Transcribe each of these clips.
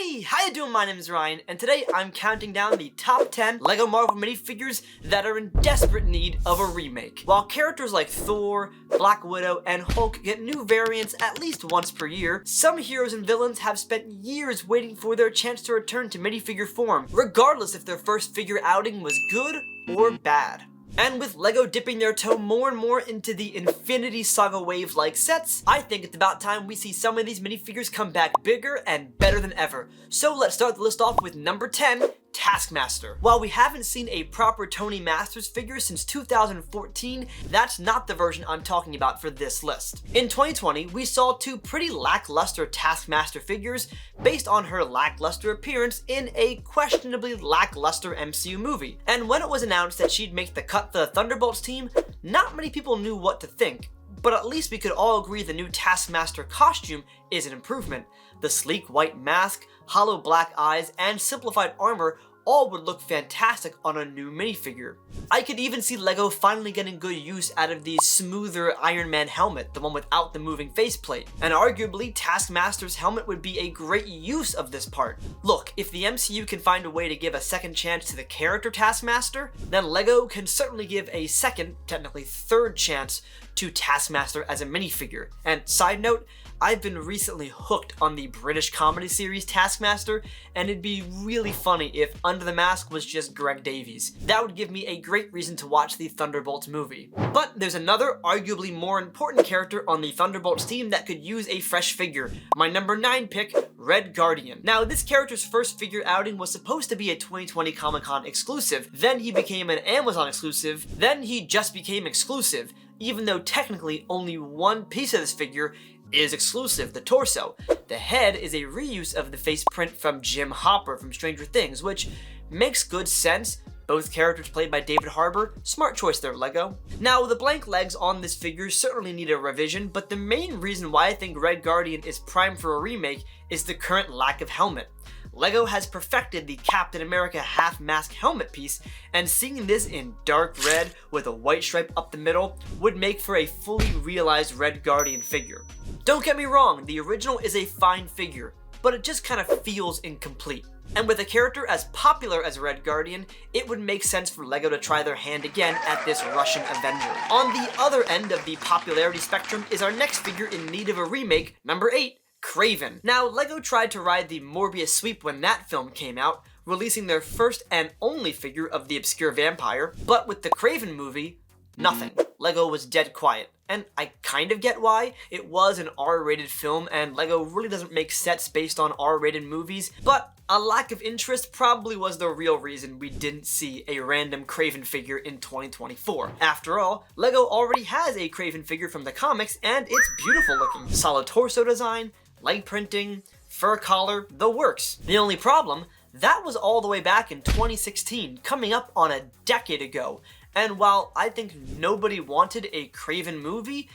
Hey, how you doing? My name is Ryan, and today I'm counting down the top 10 LEGO Marvel minifigures that are in desperate need of a remake. While characters like Thor, Black Widow, and Hulk get new variants at least once per year, some heroes and villains have spent years waiting for their chance to return to minifigure form, regardless if their first figure outing was good or bad. And with LEGO dipping their toe more and more into the Infinity Saga wave-like sets, I think it's about time we see some of these minifigures come back bigger and better than ever. So let's start the list off with number 10, Taskmaster. While we haven't seen a proper Tony Masters figure since 2014, that's not the version I'm talking about for this list. In 2020, we saw two pretty lackluster Taskmaster figures based on her lackluster appearance in a questionably lackluster MCU movie. And when it was announced that she'd make the cut for the Thunderbolts team, not many people knew what to think. But at least we could all agree the new Taskmaster costume is an improvement. The sleek white mask, hollow black eyes, and simplified armor all would look fantastic on a new minifigure. I could even see LEGO finally getting good use out of the smoother Iron Man helmet, the one without the moving faceplate. And arguably, Taskmaster's helmet would be a great use of this part. Look, if the MCU can find a way to give a second chance to the character Taskmaster, then LEGO can certainly give a second, technically third chance to Taskmaster as a minifigure. And side note, I've been recently hooked on the British comedy series Taskmaster, and it'd be really funny if Under the Mask was just Greg Davies. That would give me a great reason to watch the Thunderbolts movie. But there's another, arguably more important character on the Thunderbolts team that could use a fresh figure. My number 9 pick, Red Guardian. Now, this character's first figure outing was supposed to be a 2020 Comic-Con exclusive, then he became an Amazon exclusive, then he just became exclusive, even though technically only one piece of this figure is exclusive, the torso. The head is a reuse of the face print from Jim Hopper from Stranger Things, which makes good sense. Both characters played by David Harbour. Smart choice there, LEGO. Now, the blank legs on this figure certainly need a revision, but the main reason why I think Red Guardian is primed for a remake is the current lack of helmet. LEGO has perfected the Captain America half-mask helmet piece, and seeing this in dark red with a white stripe up the middle would make for a fully realized Red Guardian figure. Don't get me wrong, the original is a fine figure, but it just kind of feels incomplete. And with a character as popular as Red Guardian, it would make sense for LEGO to try their hand again at this Russian Avenger. On the other end of the popularity spectrum is our next figure in need of a remake, number 8, Kraven. Now, LEGO tried to ride the Morbius sweep when that film came out, releasing their first and only figure of the obscure vampire, but with the Kraven movie, nothing. LEGO was dead quiet. And I kind of get why. It was an R-rated film, and LEGO really doesn't make sets based on R-rated movies, but a lack of interest probably was the real reason we didn't see a random Kraven figure in 2024. After all, LEGO already has a Kraven figure from the comics, and it's beautiful looking. Solid torso design, leg printing, fur collar, the works. The only problem, that was all the way back in 2016, coming up on a decade ago. And while I think nobody wanted a Kraven movie,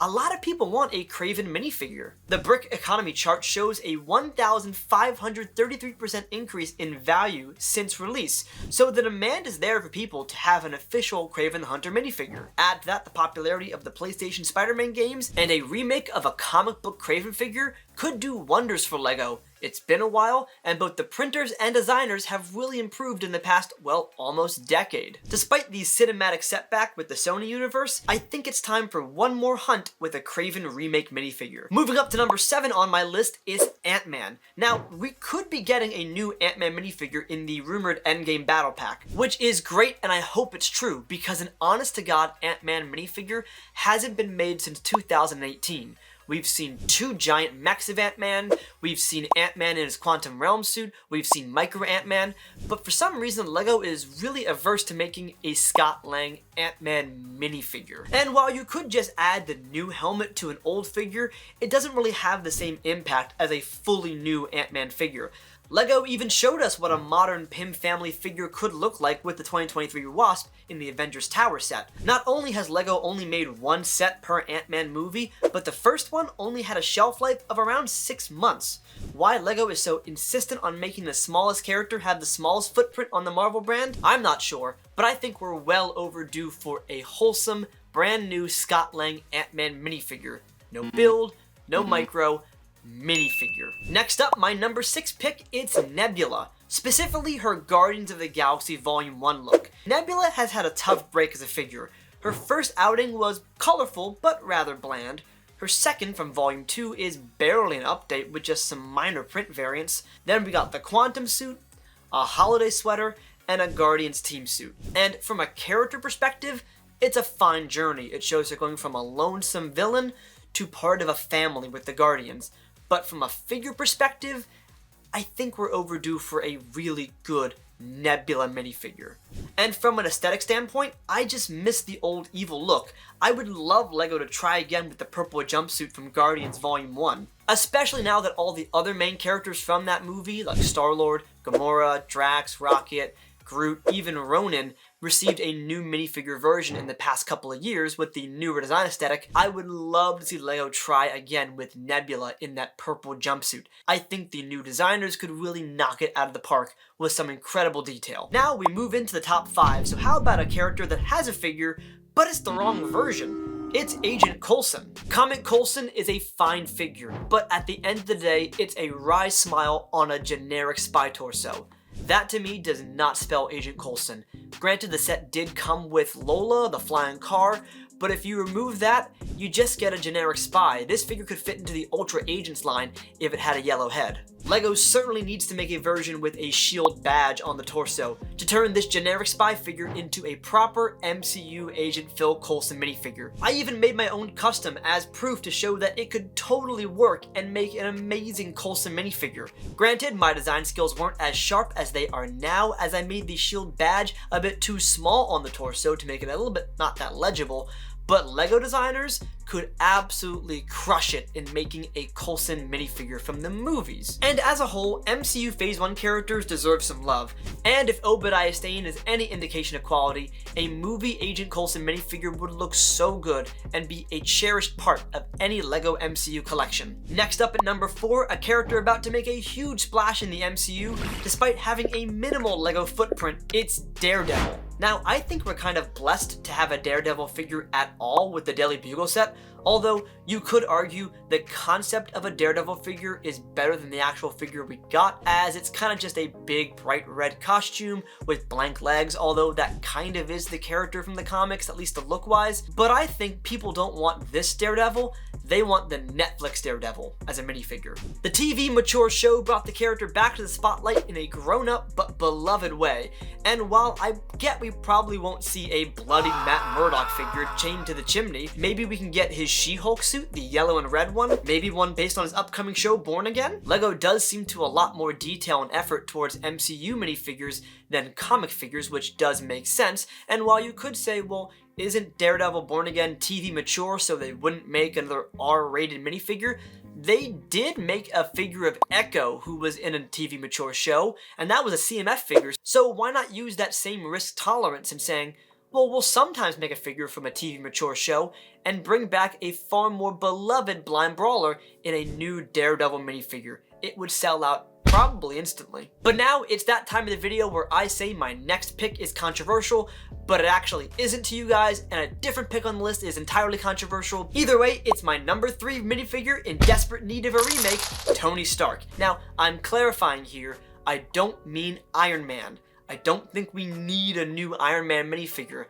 a lot of people want a Kraven minifigure. The Brick Economy chart shows a 1,533% increase in value since release, so the demand is there for people to have an official Kraven the Hunter minifigure. Add to that the popularity of the PlayStation Spider-Man games, and a remake of a comic book Kraven figure could do wonders for LEGO. It's been a while, and both the printers and designers have really improved in the past, well, almost decade. Despite the cinematic setback with the Sony universe, I think it's time for one more hunt with a Kraven remake minifigure. Moving up to number 7 on my list is Ant-Man. Now, we could be getting a new Ant-Man minifigure in the rumored Endgame Battle Pack, which is great, and I hope it's true, because an honest-to-God Ant-Man minifigure hasn't been made since 2018. We've seen 2 giant mechs of Ant-Man, we've seen Ant-Man in his Quantum Realm suit, we've seen Micro Ant-Man, but for some reason LEGO is really averse to making a Scott Lang Ant-Man minifigure. And while you could just add the new helmet to an old figure, it doesn't really have the same impact as a fully new Ant-Man figure. LEGO even showed us what a modern Pym family figure could look like with the 2023 Wasp in the Avengers Tower set. Not only has LEGO only made one set per Ant-Man movie, but the first one only had a shelf life of around 6 months. Why LEGO is so insistent on making the smallest character have the smallest footprint on the Marvel brand, I'm not sure, but I think we're well overdue for a wholesome, brand new Scott Lang Ant-Man minifigure. No build, no micro, minifigure. Next up, my number 6 pick, it's Nebula. Specifically her Guardians of the Galaxy Volume 1 look. Nebula has had a tough break as a figure. Her first outing was colorful, but rather bland. Her second, from Volume 2, is barely an update with just some minor print variants. Then we got the Quantum suit, a holiday sweater, and a Guardians team suit. And from a character perspective, it's a fine journey. It shows her going from a lonesome villain to part of a family with the Guardians. But from a figure perspective, I think we're overdue for a really good Nebula minifigure. And from an aesthetic standpoint, I just miss the old evil look. I would love LEGO to try again with the purple jumpsuit from Guardians Volume 1. Especially now that all the other main characters from that movie, like Star-Lord, Gamora, Drax, Rocket, Groot, even Ronan, received a new minifigure version in the past couple of years with the newer design aesthetic. I would love to see LEGO try again with Nebula in that purple jumpsuit. I think the new designers could really knock it out of the park with some incredible detail. Now we move into the top 5, so how about a character that has a figure, but it's the wrong version? It's Agent Coulson. Comic Coulson is a fine figure, but at the end of the day, it's a wry smile on a generic spy torso. That to me does not spell Agent Coulson. Granted, the set did come with Lola, the flying car, but if you remove that, you just get a generic spy. This figure could fit into the Ultra Agents line if it had a yellow head. LEGO certainly needs to make a version with a shield badge on the torso to turn this generic spy figure into a proper MCU Agent Phil Coulson minifigure. I even made my own custom as proof to show that it could totally work and make an amazing Coulson minifigure. Granted, my design skills weren't as sharp as they are now, as I made the shield badge a bit too small on the torso to make it a little bit not that legible, but LEGO designers could absolutely crush it in making a Coulson minifigure from the movies. And as a whole, MCU Phase 1 characters deserve some love. And if Obadiah Stane is any indication of quality, a movie Agent Coulson minifigure would look so good and be a cherished part of any LEGO MCU collection. Next up at number 4, a character about to make a huge splash in the MCU despite having a minimal LEGO footprint, it's Daredevil. Now, I think we're kind of blessed to have a Daredevil figure at all with the Daily Bugle set, although you could argue the concept of a Daredevil figure is better than the actual figure we got, as it's kind of just a big bright red costume with blank legs, although that kind of is the character from the comics, at least the look-wise. But I think people don't want this Daredevil, they want the Netflix Daredevil as a minifigure. The TV mature show brought the character back to the spotlight in a grown-up but beloved way, and while I get we probably won't see a bloody Matt Murdock figure chained to the chimney, maybe we can get his She-Hulk suit, the yellow and red one, maybe one based on his upcoming show Born Again? LEGO does seem to a lot more detail and effort towards MCU minifigures than comic figures, which does make sense, and while you could say, well, isn't Daredevil Born Again TV mature so they wouldn't make another R-rated minifigure? They did make a figure of Echo who was in a TV mature show, and that was a CMF figure, so why not use that same risk tolerance in saying, well, we'll sometimes make a figure from a TV mature show and bring back a far more beloved Blind Brawler in a new Daredevil minifigure. It would sell out probably instantly. But now it's that time of the video where I say my next pick is controversial, but it actually isn't to you guys, and a different pick on the list is entirely controversial. Either way, it's my number 3 minifigure in desperate need of a remake, Tony Stark. Now, I'm clarifying here, I don't mean Iron Man. I don't think we need a new Iron Man minifigure.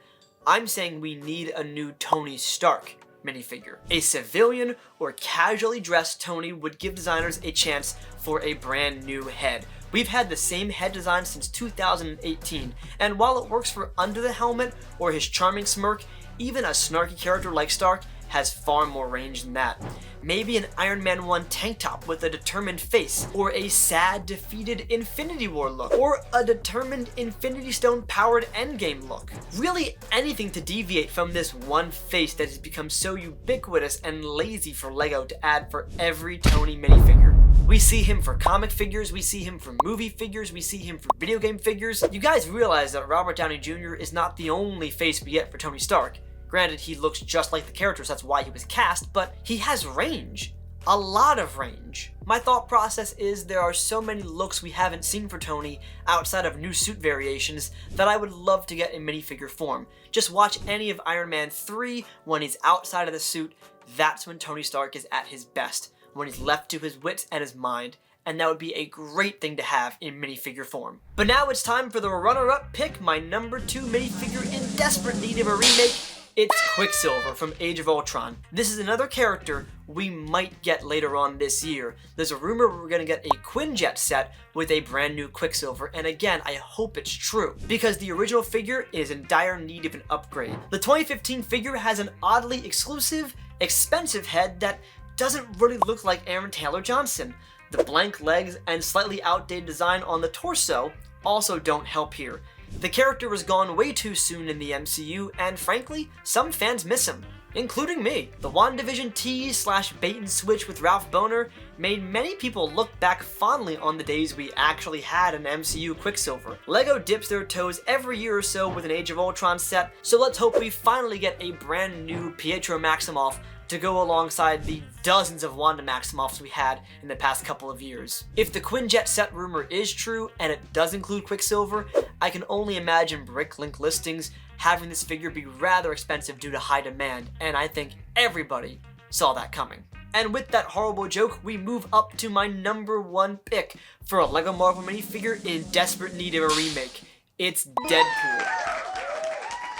I'm saying we need a new Tony Stark minifigure. A civilian or casually dressed Tony would give designers a chance for a brand new head. We've had the same head design since 2018, and while it works for under the helmet or his charming smirk, even a snarky character like Stark has far more range than that. Maybe an Iron Man 1 tank top with a determined face, or a sad, defeated Infinity War look, or a determined Infinity Stone powered Endgame look. Really anything to deviate from this one face that has become so ubiquitous and lazy for LEGO to add for every Tony minifigure. We see him for comic figures, we see him for movie figures, we see him for video game figures. You guys realize that Robert Downey Jr. is not the only face we get for Tony Stark. Granted, he looks just like the characters, that's why he was cast, but he has range. A lot of range. My thought process is there are so many looks we haven't seen for Tony outside of new suit variations that I would love to get in minifigure form. Just watch any of Iron Man 3 when he's outside of the suit, that's when Tony Stark is at his best. when he's left to his wits and his mind, and that would be a great thing to have in minifigure form. But now it's time for the runner-up pick, my number 2 minifigure in desperate need of a remake. It's Quicksilver from Age of Ultron. This is another character we might get later on this year. There's a rumor we're gonna get a Quinjet set with a brand new Quicksilver, and again, I hope it's true, because the original figure is in dire need of an upgrade. The 2015 figure has an oddly exclusive, expensive head that doesn't really look like Aaron Taylor Johnson. The blank legs and slightly outdated design on the torso also don't help here. The character was gone way too soon in the MCU, and frankly, some fans miss him, including me. The WandaVision tease/bait and switch with Ralph Bohner made many people look back fondly on the days we actually had an MCU Quicksilver. LEGO dips their toes every year or so with an Age of Ultron set, so let's hope we finally get a brand new Pietro Maximoff to go alongside the dozens of Wanda Maximoffs we had in the past couple of years. If the Quinjet set rumor is true, and it does include Quicksilver, I can only imagine Bricklink listings having this figure be rather expensive due to high demand, and I think everybody saw that coming. And with that horrible joke, we move up to my number 1 pick for a LEGO Marvel minifigure in desperate need of a remake. It's Deadpool.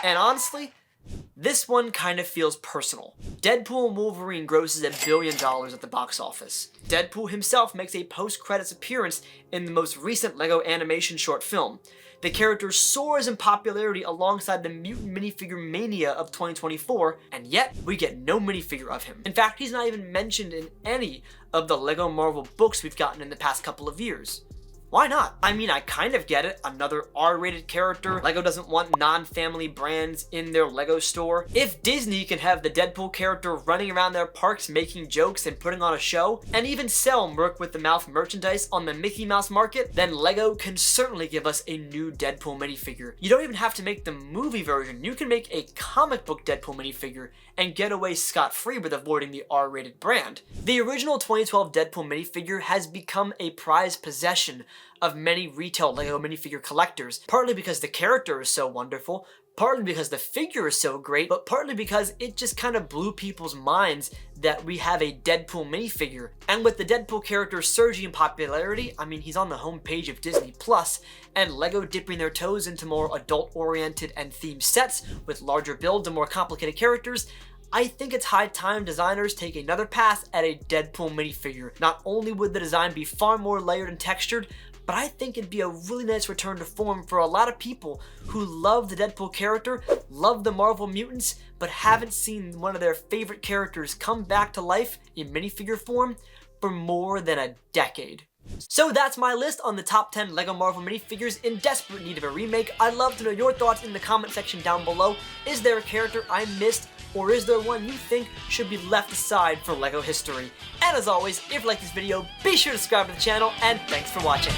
And honestly, this one kind of feels personal. Deadpool and Wolverine grosses $1 billion at the box office. Deadpool himself makes a post-credits appearance in the most recent LEGO animation short film. The character soars in popularity alongside the mutant minifigure mania of 2024, and yet we get no minifigure of him. In fact, he's not even mentioned in any of the LEGO Marvel books we've gotten in the past couple of years. Why not? I mean, I kind of get it. Another R-rated character. LEGO doesn't want non-family brands in their LEGO store. If Disney can have the Deadpool character running around their parks making jokes and putting on a show, and even sell Merc with the Mouth merchandise on the Mickey Mouse market, then LEGO can certainly give us a new Deadpool minifigure. You don't even have to make the movie version. You can make a comic book Deadpool minifigure and get away scot-free with avoiding the R-rated brand. The original 2012 Deadpool minifigure has become a prized possession of many retail LEGO minifigure collectors, partly because the character is so wonderful, partly because the figure is so great, but partly because it just kind of blew people's minds that we have a Deadpool minifigure. And with the Deadpool character surging in popularity, I mean, he's on the homepage of Disney Plus, and LEGO dipping their toes into more adult-oriented and themed sets with larger builds and more complicated characters, I think it's high time designers take another pass at a Deadpool minifigure. Not only would the design be far more layered and textured, but I think it'd be a really nice return to form for a lot of people who love the Deadpool character, love the Marvel Mutants, but haven't seen one of their favorite characters come back to life in minifigure form for more than a decade. So that's my list on the top 10 LEGO Marvel minifigures in desperate need of a remake. I'd love to know your thoughts in the comment section down below. Is there a character I missed, or is there one you think should be left aside for LEGO history? And as always, if you like this video, be sure to subscribe to the channel, and thanks for watching.